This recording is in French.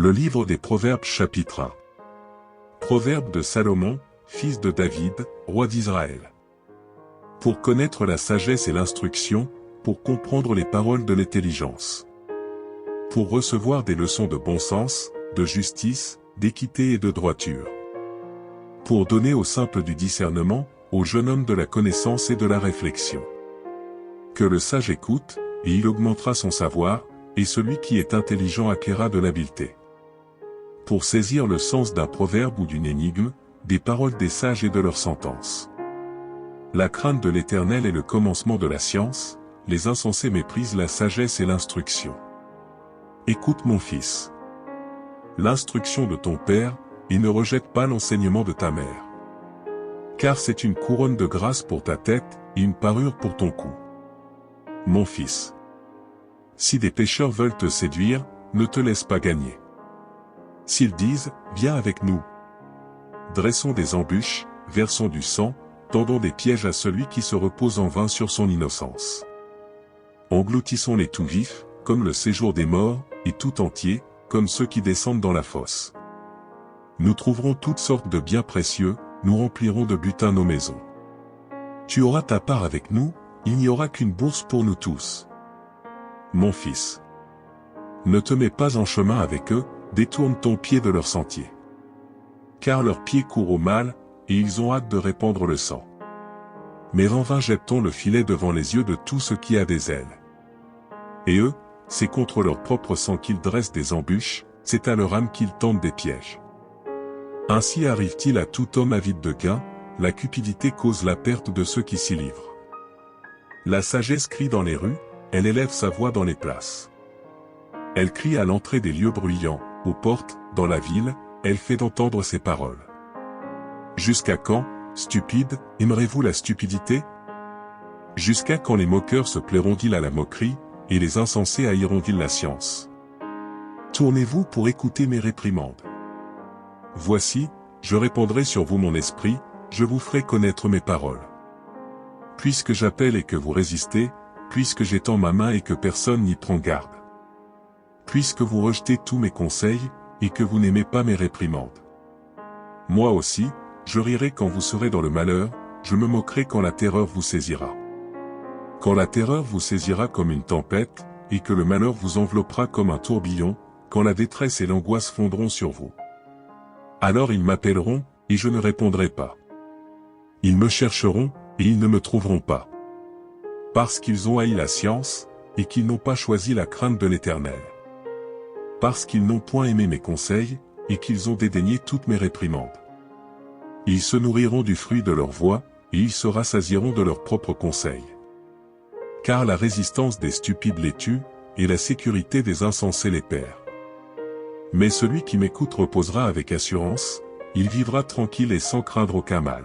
Le livre des Proverbes chapitre 1. Proverbes de Salomon, fils de David, roi d'Israël. Pour connaître la sagesse et l'instruction, pour comprendre les paroles de l'intelligence. Pour recevoir des leçons de bon sens, de justice, d'équité et de droiture. Pour donner au simple du discernement, au jeune homme de la connaissance et de la réflexion. Que le sage écoute, et il augmentera son savoir, et celui qui est intelligent acquérera de l'habileté. Pour saisir le sens d'un proverbe ou d'une énigme, des paroles des sages et de leurs sentences. La crainte de l'Éternel est le commencement de la science, les insensés méprisent la sagesse et l'instruction. Écoute mon fils. L'instruction de ton père, et ne rejette pas l'enseignement de ta mère. Car c'est une couronne de grâce pour ta tête, et une parure pour ton cou. Mon fils. Si des pécheurs veulent te séduire, ne te laisse pas gagner. S'ils disent, viens avec nous. Dressons des embûches, versons du sang, tendons des pièges à celui qui se repose en vain sur son innocence. Engloutissons-les tout vifs, comme le séjour des morts, et tout entier, comme ceux qui descendent dans la fosse. Nous trouverons toutes sortes de biens précieux, nous remplirons de butin nos maisons. Tu auras ta part avec nous, il n'y aura qu'une bourse pour nous tous. Mon fils. Ne te mets pas en chemin avec eux, détourne ton pied de leur sentier. Car leurs pieds courent au mal, et ils ont hâte de répandre le sang. Mais en vain jette-t-on le filet devant les yeux de tout ce qui a des ailes. Et eux, c'est contre leur propre sang qu'ils dressent des embûches, c'est à leur âme qu'ils tendent des pièges. Ainsi arrive-t-il à tout homme avide de gain, la cupidité cause la perte de ceux qui s'y livrent. La sagesse crie dans les rues, elle élève sa voix dans les places. Elle crie à l'entrée des lieux bruyants, aux portes, dans la ville, elle fait entendre ses paroles. Jusqu'à quand, stupides, aimerez-vous la stupidité? Jusqu'à quand les moqueurs se plairont-ils à la moquerie, et les insensés haïront-ils la science? Tournez-vous pour écouter mes réprimandes. Voici, je répandrai sur vous mon esprit, je vous ferai connaître mes paroles. Puisque j'appelle et que vous résistez, puisque j'étends ma main et que personne n'y prend garde. Puisque vous rejetez tous mes conseils, et que vous n'aimez pas mes réprimandes. Moi aussi, je rirai quand vous serez dans le malheur, je me moquerai quand la terreur vous saisira. Quand la terreur vous saisira comme une tempête, et que le malheur vous enveloppera comme un tourbillon, quand la détresse et l'angoisse fondront sur vous. Alors ils m'appelleront, et je ne répondrai pas. Ils me chercheront, et ils ne me trouveront pas. Parce qu'ils ont haï la science, et qu'ils n'ont pas choisi la crainte de l'Éternel. Parce qu'ils n'ont point aimé mes conseils, et qu'ils ont dédaigné toutes mes réprimandes. Ils se nourriront du fruit de leur voix, et ils se rassasieront de leurs propres conseils. Car la résistance des stupides les tue, et la sécurité des insensés les perd. Mais celui qui m'écoute reposera avec assurance, il vivra tranquille et sans craindre aucun mal.